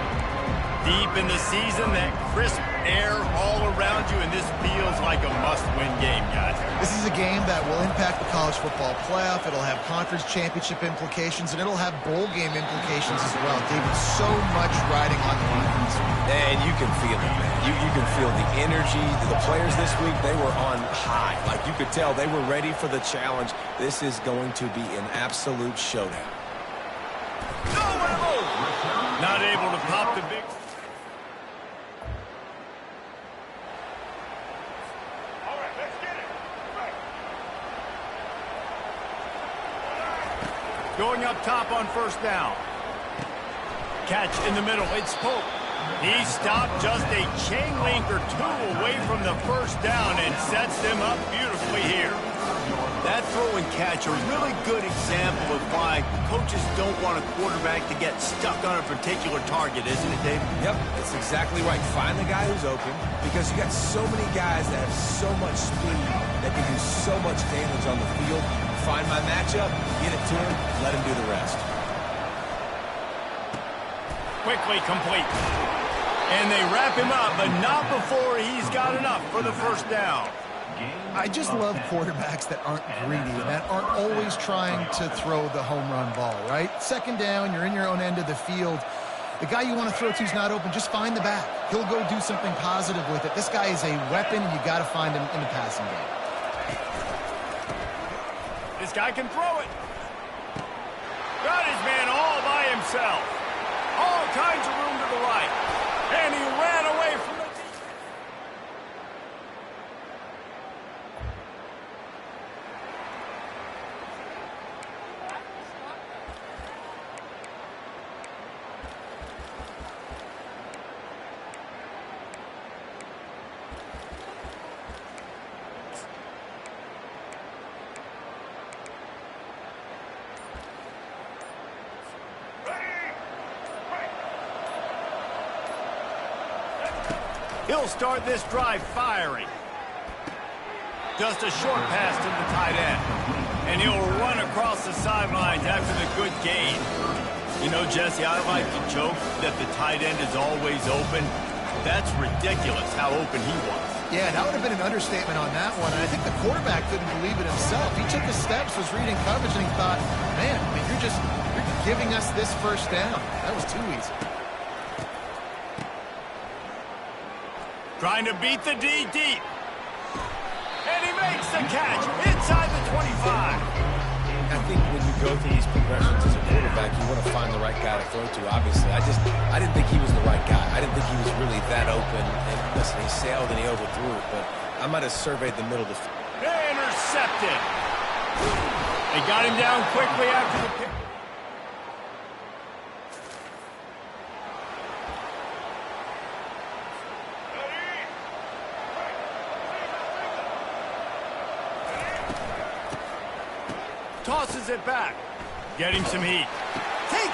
Deep in the season, that crisp air all around you, and this feels like a must-win game, guys. This is a game that will impact the college football playoff. It'll have conference championship implications, and it'll have bowl game implications as well. David, so much riding on the line. And you can feel it, man. You can feel the energy. The players this week, they were on high. Like, you could tell they were ready for the challenge. This is going to be an absolute showdown. Not able to pop the big... Going up top on first down. Catch in the middle. It's Pope. He stopped just a chain link or two away from the first down and sets them up beautifully here. That throw and catch a really good example of why coaches don't want a quarterback to get stuck on a particular target, isn't it, David? Yep, that's exactly right. Find the guy who's open, because you got so many guys that have so much speed that can do so much damage on the field. Find my matchup, get it to him, let him do the rest. Quickly complete. And they wrap him up, but not before he's got enough for the first down. I just love quarterbacks that aren't greedy, that aren't always trying to throw the home run ball, right? Second down, you're in your own end of the field. The guy you want to throw to is not open. Just find the back. He'll go do something positive with it. This guy is a weapon. You got to find him in the passing game. This guy can throw it. Got his man all by himself. All kinds of room to the right. And he ran away from the... He'll start this drive firing. Just a short pass to the tight end. And he'll run across the sidelines after the good gain. You know, Jesse, I like to joke that the tight end is always open. That's ridiculous how open he was. Yeah, that would have been an understatement on that one. And I think the quarterback couldn't believe it himself. He took the steps, was reading coverage, and he thought, man, I mean, you're giving us this first down. That was too easy. Trying to beat the D deep. And he makes the catch inside the 25. I think when you go through these progressions as a quarterback, you want to find the right guy to throw to, obviously. I didn't think he was the right guy. I didn't think he was really that open. And listen, he sailed and he overthrew it, but I might have surveyed the middle. Intercepted. They got him down quickly after the pick. Tosses it back. Getting some heat. Take.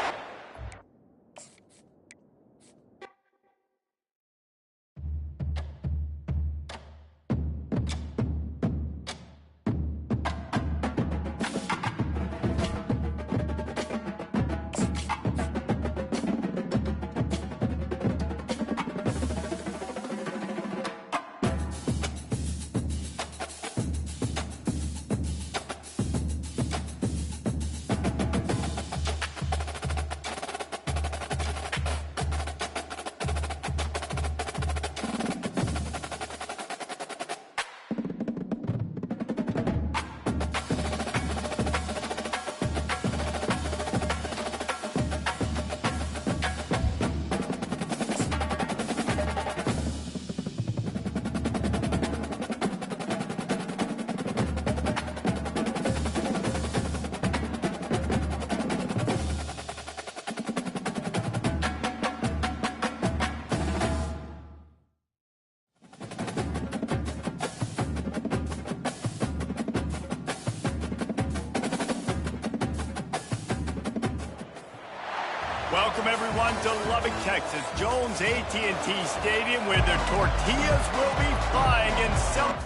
Welcome, everyone, to Lubbock, Texas, Jones AT&T Stadium, where the tortillas will be flying in some...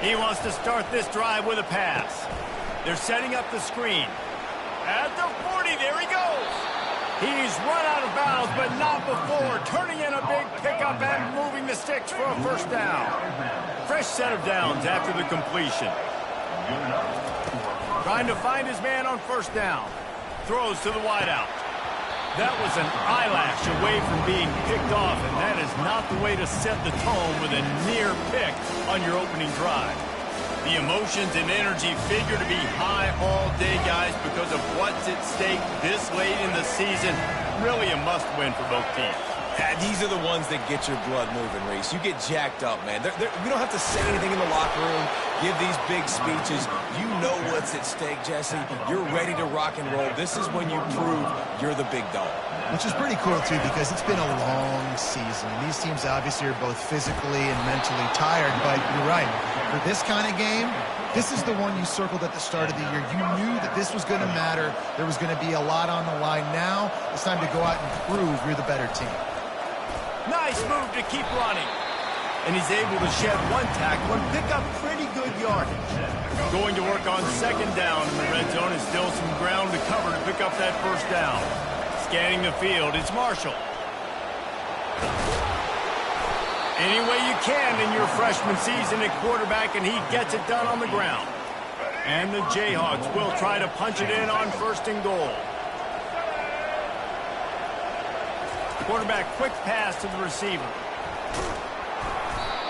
He wants to start this drive with a pass. They're setting up the screen. At the 40, there he goes. He's run out of bounds, but not before turning in a big pickup and moving the sticks for a first down. Fresh set of downs after the completion. Trying to find his man on first down. Throws to the wideout. That was an eyelash away from being picked off, and that is not the way to set the tone with a near pick on your opening drive. The emotions and energy figure to be high all day, guys, because of what's at stake this late in the season. Really a must-win for both teams. These are the ones that get your blood moving, Reese. You get jacked up, man. We don't have to say anything in the locker room, give these big speeches. You know what's at stake, Jesse. You're ready to rock and roll. This is when you prove you're the big dog. Which is pretty cool, too, because it's been a long season. These teams obviously are both physically and mentally tired, but you're right. For this kind of game, this is the one you circled at the start of the year. You knew that this was going to matter. There was going to be a lot on the line. Now it's time to go out and prove you're the better team. Nice move to keep running. And he's able to shed one tackle and pick up pretty good yardage. Going to work on second down in the red zone. Is still some ground to cover to pick up that first down. Scanning the field, it's Marshall. Any way you can in your freshman season at quarterback, and he gets it done on the ground. And the Jayhawks will try to punch it in on first and goal. Quarterback, quick pass to the receiver.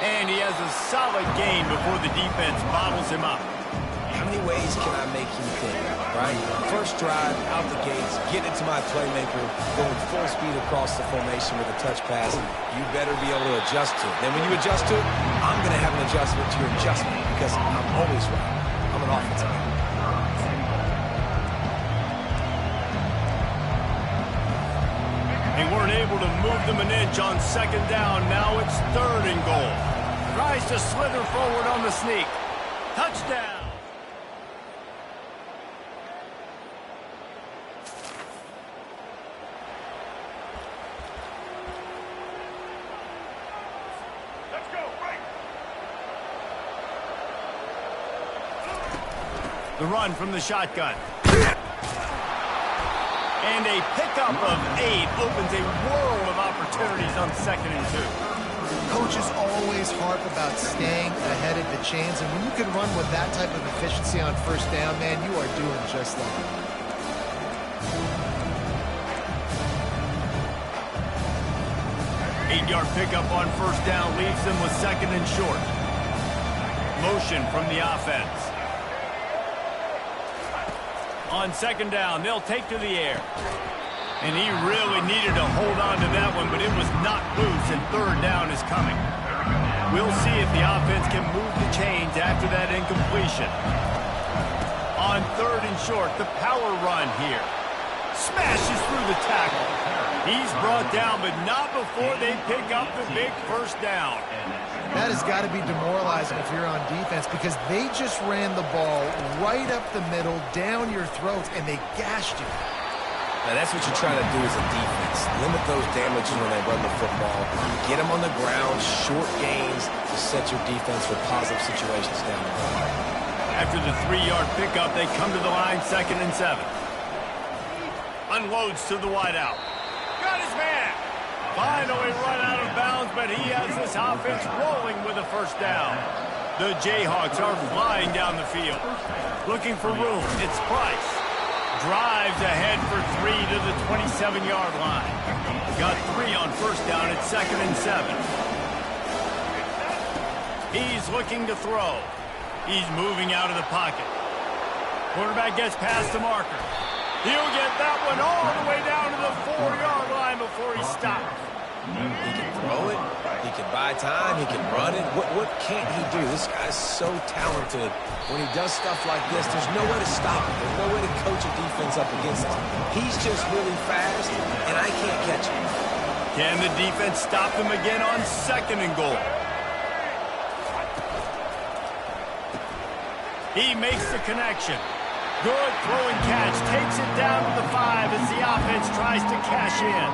And he has a solid gain before the defense bottles him up. How many ways can I make you think, right? First drive, out the gates, get into my playmaker, going full speed across the formation with a touch pass. You better be able to adjust to it. Then when you adjust to it, I'm going to have an adjustment to your adjustment because I'm always right. I'm an offensive guy. They weren't able to move them an inch on second down. Now it's third and goal. Tries to slither forward on the sneak. Touchdown. Let's go, right. The run from the shotgun. And a pickup of 8 opens a world of opportunities on 2nd and 2. Coaches always harp about staying ahead of the chains, and when you can run with that type of efficiency on first down, man, you are doing just that. Eight-yard pickup on first down leaves them with 2nd and short. Motion from the offense. On 2nd down, they'll take to the air. And he really needed to hold on to that one, but it was not loose, and third down is coming. We'll see if the offense can move the chains after that incompletion. On 3rd and short, the power run here. Smashes through the tackle. He's brought down, but not before they pick up the big first down. That has got to be demoralizing if you're on defense because they just ran the ball right up the middle, down your throats, and they gashed you. Now, that's what you try to do as a defense. Limit those damages when they run the football. Get them on the ground, short gains to set your defense for positive situations down the road. After the 3-yard pickup, they come to the line 2nd and 7. Unloads to the wideout. Got his man. Finally run out of bounds, but he has this offense rolling with a first down. The Jayhawks are flying down the field. Looking for room. It's Price. Drives ahead for 3 to the 27-yard line. Got 3 on first down at 2nd and 7. He's looking to throw. He's moving out of the pocket. Quarterback gets past the marker. He'll get that one all the way down to the 4-yard line before he stops. He can throw it. He can buy time. He can run it. What can't he do? This guy's so talented. When he does stuff like this, there's no way to stop him. There's no way to coach a defense up against him. He's just really fast, and I can't catch him. Can the defense stop him again on 2nd and goal? He makes the connection. Good throwing catch. Takes it down to the 5 as the offense tries to cash in.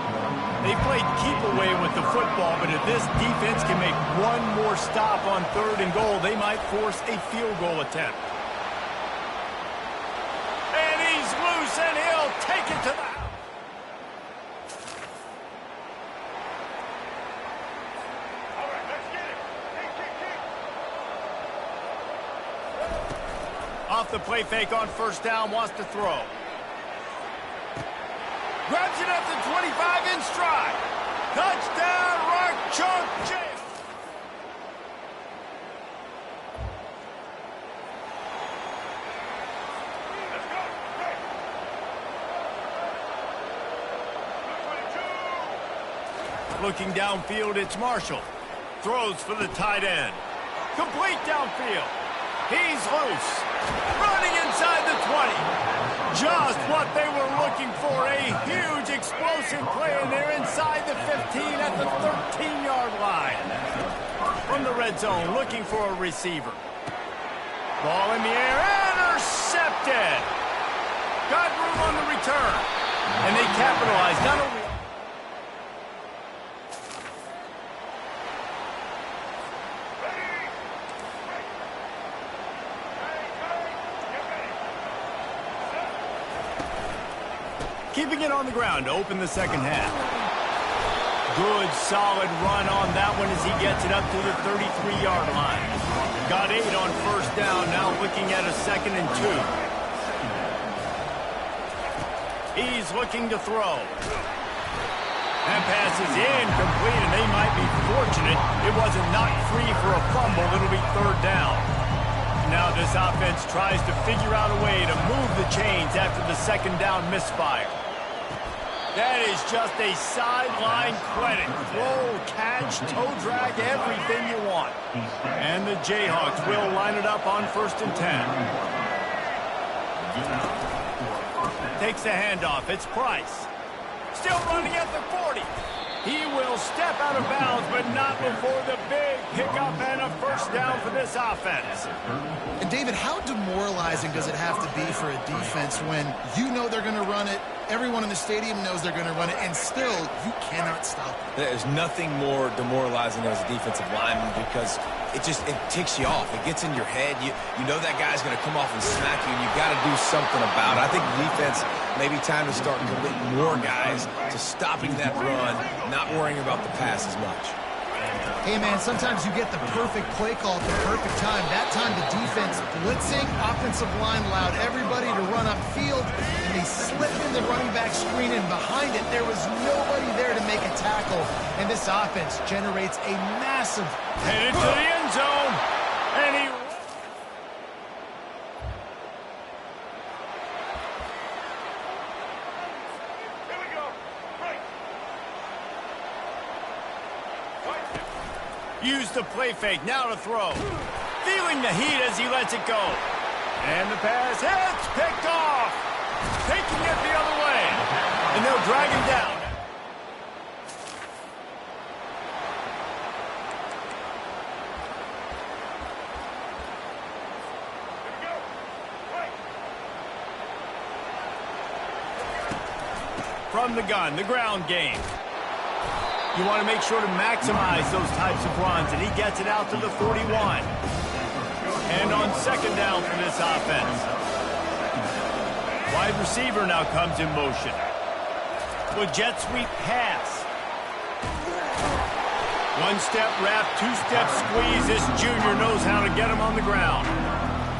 They played keep away with the football, but if this defense can make one more stop on 3rd and goal, they might force a field goal attempt. And he's loose, and he'll take it to the house. Off the play fake on 1st down, wants to throw. Grabs it at the 25 in stride. Touchdown, Rock Chalk James. Looking downfield, it's Marshall. Throws for the tight end. Complete downfield. He's loose. Running inside the 20. Just what they were looking for. A huge explosive play, and they're inside the 15 at the 13-yard line. From the red zone, looking for a receiver. Ball in the air, intercepted. Got room on the return. And they capitalize. Not only keeping it on the ground to open the 2nd half. Good, solid run on that one as he gets it up to the 33-yard line. Got 8 on 1st down, now looking at a 2nd and 2. He's looking to throw. That pass is incomplete, and they might be fortunate it wasn't knocked free for a fumble. It'll be 3rd down. Now this offense tries to figure out a way to move the chains after the 2nd down misfire. That is just a sideline credit. Throw, catch, toe drag, everything you want. And the Jayhawks will line it up on 1st and 10. Takes the handoff. It's Price. Still running at the 40. He will step out of bounds, but not before the big pickup and a 1st down for this offense. And David, how demoralizing does it have to be for a defense when you know they're going to run it, everyone in the stadium knows they're going to run it, and still you cannot stop it? There's nothing more demoralizing as a defensive lineman because it ticks you off. It gets in your head. You know that guy's going to come off and smack you, and you got to do something about it. I think the defense maybe time to start committing more guys to stopping that run, not worrying about the pass as much. Hey, man, sometimes you get the perfect play call at the perfect time. That time the defense blitzing, offensive line allowed everybody to run upfield, and they slipped in the running back screen, and behind it there was nobody there to make a tackle, and this offense generates a massive... Headed to the end zone, and he... Use the play fake, now to throw. Feeling the heat as he lets it go. And the pass hits, picked off. Taking it the other way. And they'll drag him down. From the gun, the ground game. You want to make sure to maximize those types of runs, and he gets it out to the 41. And on 2nd down for this offense. Wide receiver now comes in motion. With jet sweep pass. One-step wrap, two-step squeeze. This junior knows how to get him on the ground.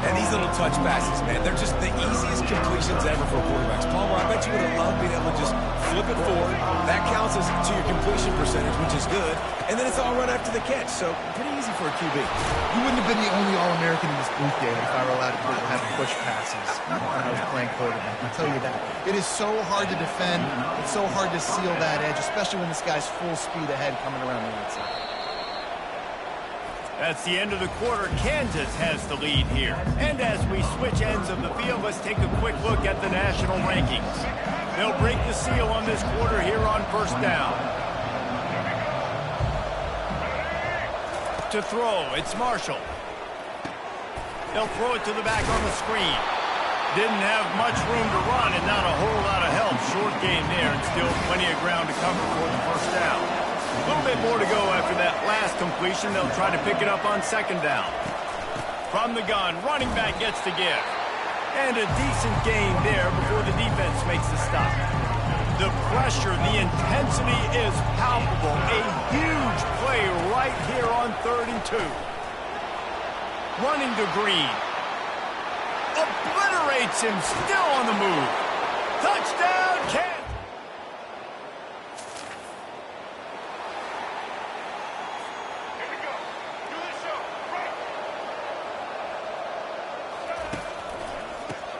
And these little touch passes, man, they're just the easiest completions ever for quarterbacks. Palmer, I bet you would have loved being able to just flip it forward. That counts as to your completion. completion percentage, which is good, and then it's all run after the catch, so pretty easy for a QB. You wouldn't have been the only All-American in this booth, David, if I were allowed to have push passes when I was playing quarterback. I'll tell you that. It is so hard to defend. It's so hard to seal that edge, especially when this guy's full speed ahead coming around the outside. That's the end of the quarter. Kansas has the lead here. And as we switch ends of the field, let's take a quick look at the national rankings. They'll break the seal on this quarter here on first down. To throw, it's Marshall. They'll throw it to the back on the screen. Didn't have much room to run and not a whole lot of help. Short game there and still plenty of ground to cover for the first down. A little bit more to go after that last completion. They'll try to pick it up on second down. From the gun, running back gets to give. And a decent gain there before the defense makes the stop. The pressure, the intensity is palpable. A huge play right here on 3rd and 2. Running to Green. Obliterates him, still on the move. Touchdown, Kansas!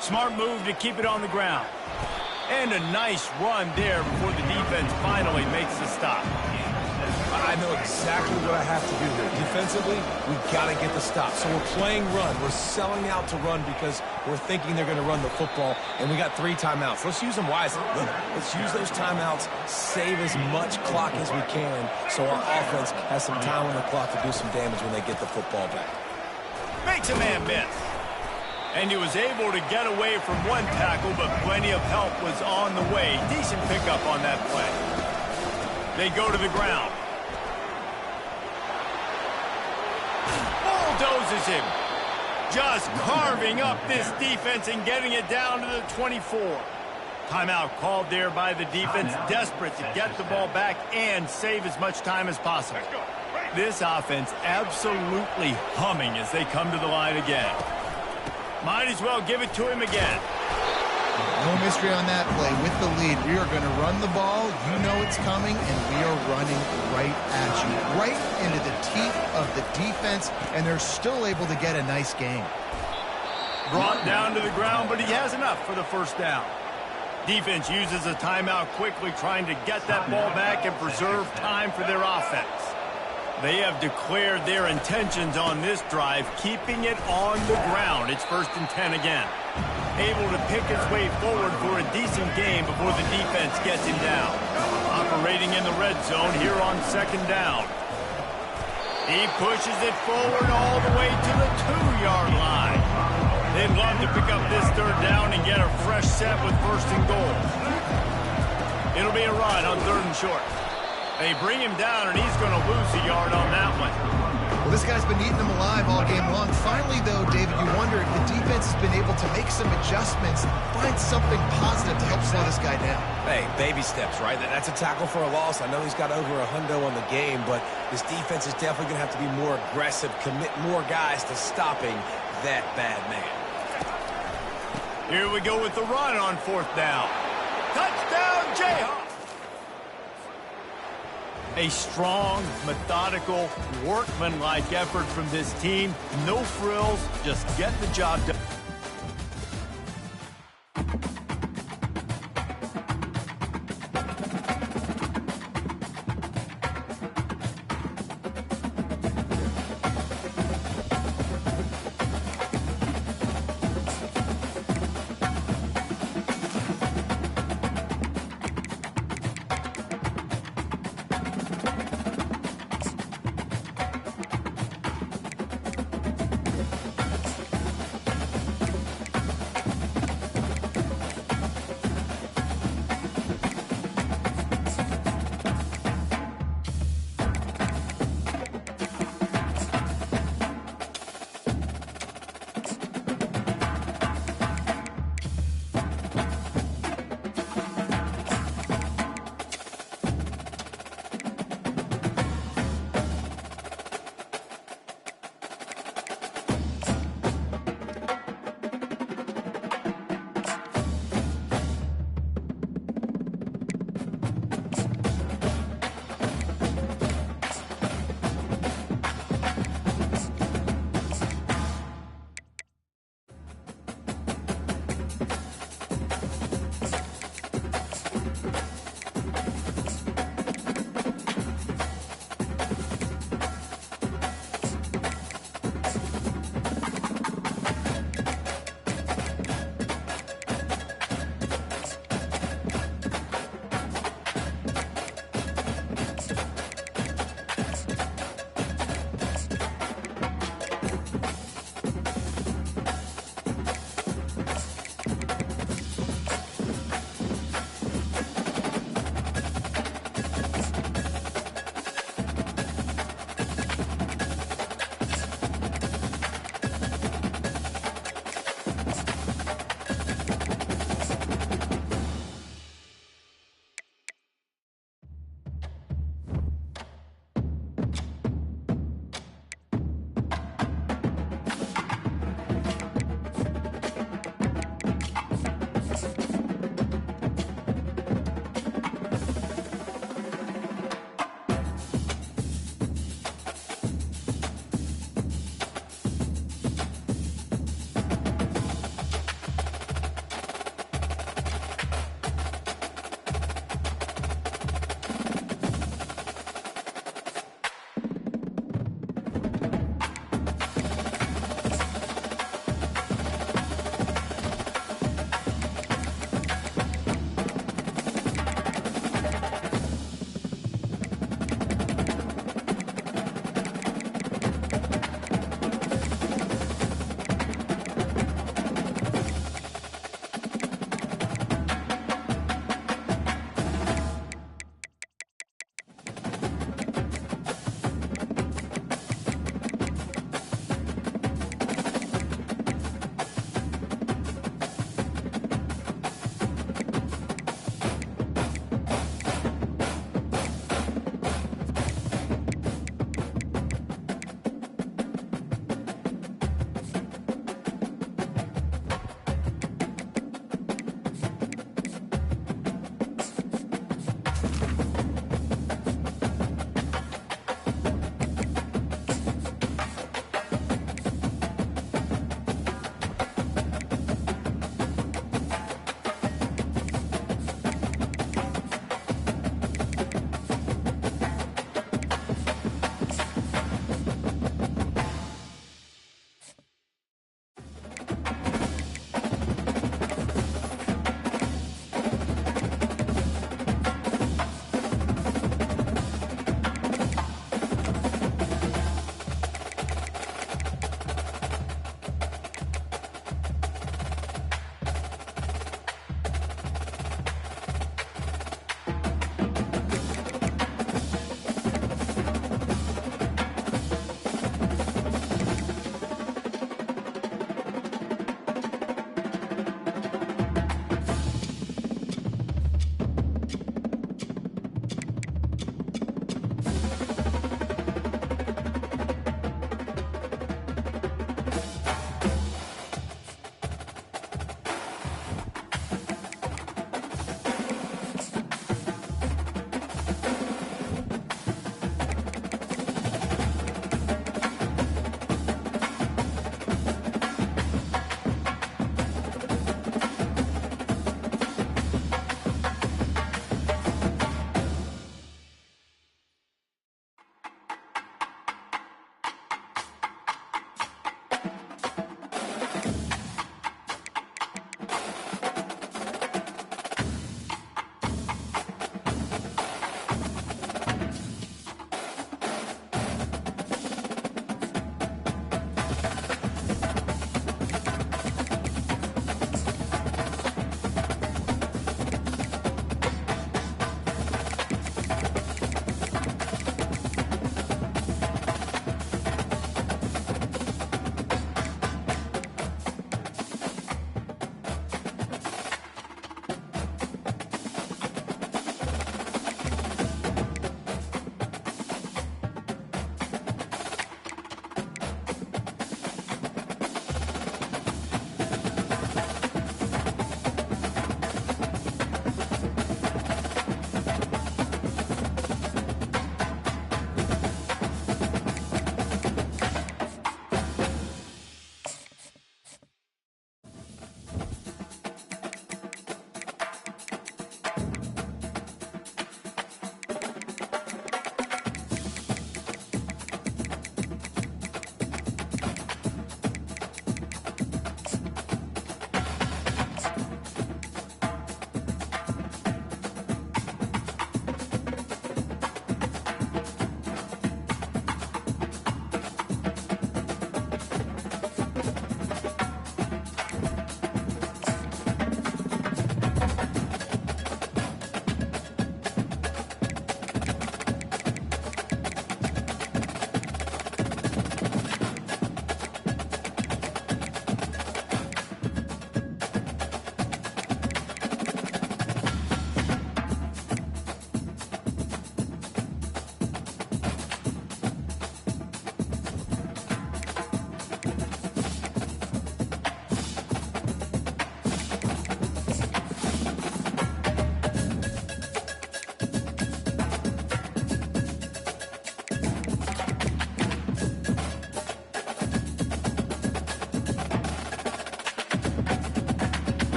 Smart move to keep it on the ground. And a nice run there before the defense finally makes the stop. I know exactly what I have to do here. Defensively, we've got to get the stop. So we're playing run. We're selling out to run because we're thinking they're going to run the football, and we got 3 timeouts. Let's use them wisely. Look, let's use those timeouts, save as much clock as we can so our offense has some time on the clock to do some damage when they get the football back. Makes a man miss. And he was able to get away from one tackle, but plenty of help was on the way. Decent pickup on that play. They go to the ground. Bulldozes him. Just carving up this defense and getting it down to the 24. Timeout called there by the defense, desperate to get the ball back and save as much time as possible. This offense absolutely humming as they come to the line again. Might as well give it to him again. No mystery on that play. With the lead, we are going to run the ball. You know it's coming, and we are running right at you. Right into the teeth of the defense, and they're still able to get a nice gain. Brought down to the ground, but he has enough for the first down. Defense uses a timeout quickly, trying to get that ball back and preserve time for their offense. They have declared their intentions on this drive, keeping it on the ground. It's 1st and 10 again. Able to pick his way forward for a decent game before the defense gets him down. Operating in the red zone here on 2nd down. He pushes it forward all the way to the 2-yard line. They'd love to pick up this 3rd down and get a fresh set with 1st and goal. It'll be a run on 3rd and short. They bring him down, and he's going to lose a yard on that one. Well, this guy's been eating them alive all game long. Finally, though, David, you wonder if the defense has been able to make some adjustments, find something positive to help slow this guy down. Hey, baby steps, right? That's a tackle for a loss. I know he's got over $100 on the game, but this defense is definitely going to have to be more aggressive, commit more guys to stopping that bad man. Here we go with the run on 4th down. Touchdown, Jayhawks! A strong, methodical, workmanlike effort from this team. No frills, just get the job done.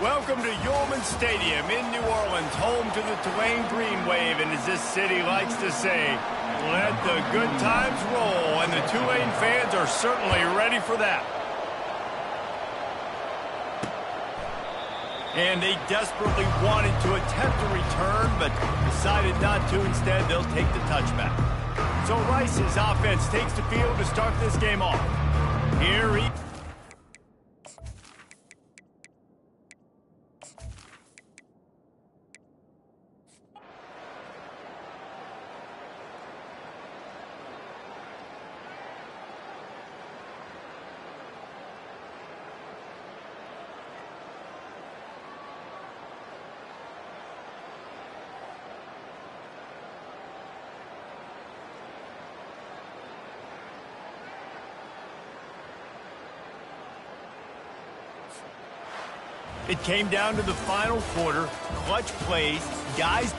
Welcome to Yulman Stadium in New Orleans, home to the Tulane Green Wave, and as this city likes to say, let the good times roll, and the Tulane fans are certainly ready for that. And they desperately wanted to attempt a return, but decided not to. Instead, they'll take the touchback. So Rice's offense takes the field to start this game off. Here he... It came down to the final quarter, clutch plays, guys...